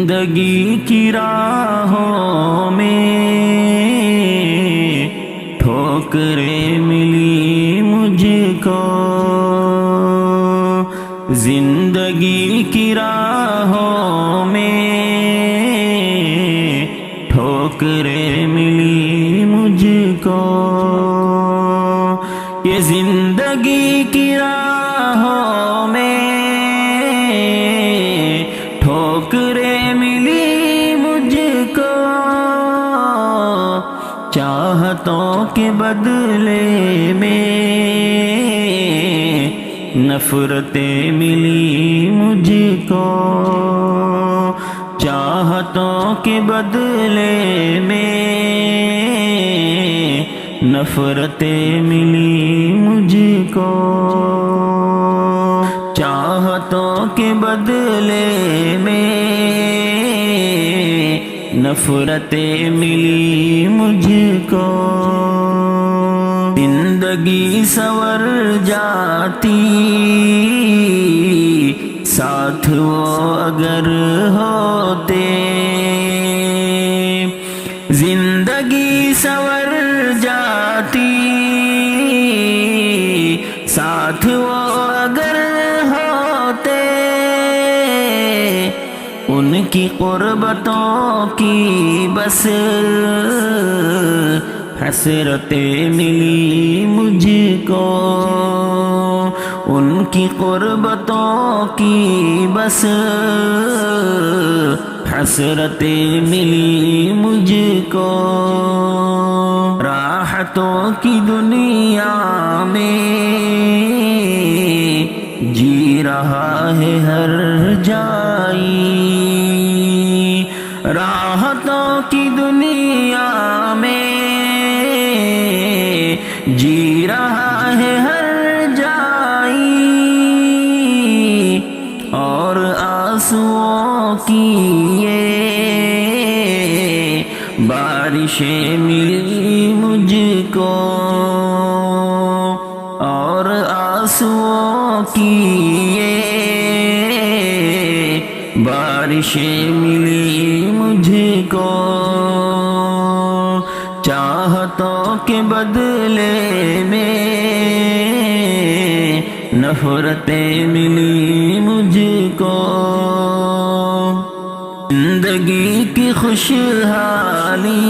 زندگی کی راہوں میں ٹھوکریں ملی مجھ کو، زندگی کی راہوں میں ٹھوکریں ملی مجھ کو، یہ زندگی کی راہوں میں ٹھوکریں ملی مجھ کو، چاہتوں کے بدلے میں نفرتیں ملی مجھ کو، چاہتوں کے بدلے میں نفرتیں ملی مجھ کو، چاہتوں کے بدلے میں نفرتیں ملی مجھ کو، زندگی سنور جاتی ساتھ وہ اگر ہوتے، زندگی سنور جاتی ساتھ وہ اگر ہوتے، ان کی قربتوں کی بس حسرتیں ملی مجھ کو، ان کی قربتوں کی بس حسرتیں ملی مجھ کو، راحتوں کی دنیا میں جی رہا ہے ہر جائی، راحتوں کی دنیا میں جی رہا ہے ہر جائی، اور آنسوؤں کی یہ بارشیں ملی مجھ کو، اور آنسوؤں کی یہ بارشیں ملی مجھ کو، چاہتوں کے بدلے میں نفرتیں ملی مجھ کو، زندگی کی خوشحالی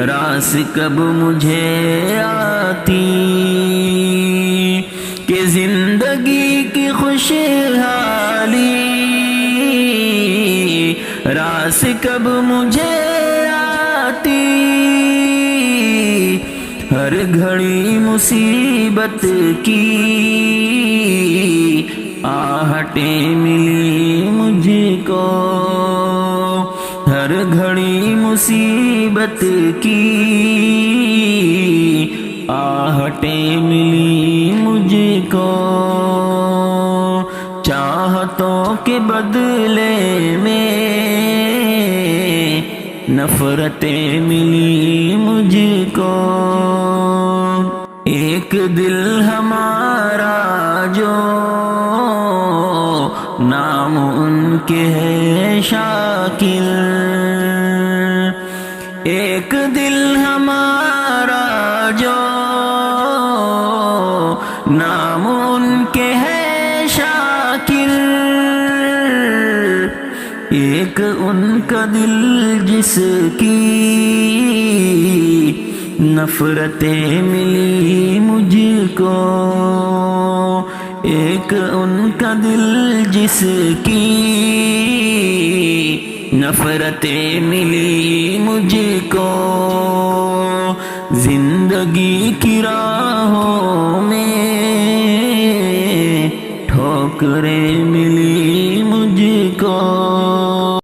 راس کب مجھے آتی، کہ زندگی کی خوشحالی راس کب مجھے آتی، ہر گھڑی مصیبت کی آہٹیں ملی مجھ کو، ہر گھڑی مصیبت کی آہٹیں ملی مجھ کو، چاہتوں کے بدلے میں نفرتیں ملی مجھ کو، ایک دل ہمارا جو نام ان کے ہے شاکر، ایک دل ہمارا جو نام ان کے ہے شاکر، ایک ان کا دل جس کی نفرتیں ملی مجھ کو، ایک ان کا دل جس کی نفرتیں ملی مجھ کو، زندگی کی راہوں میں ٹھوکریں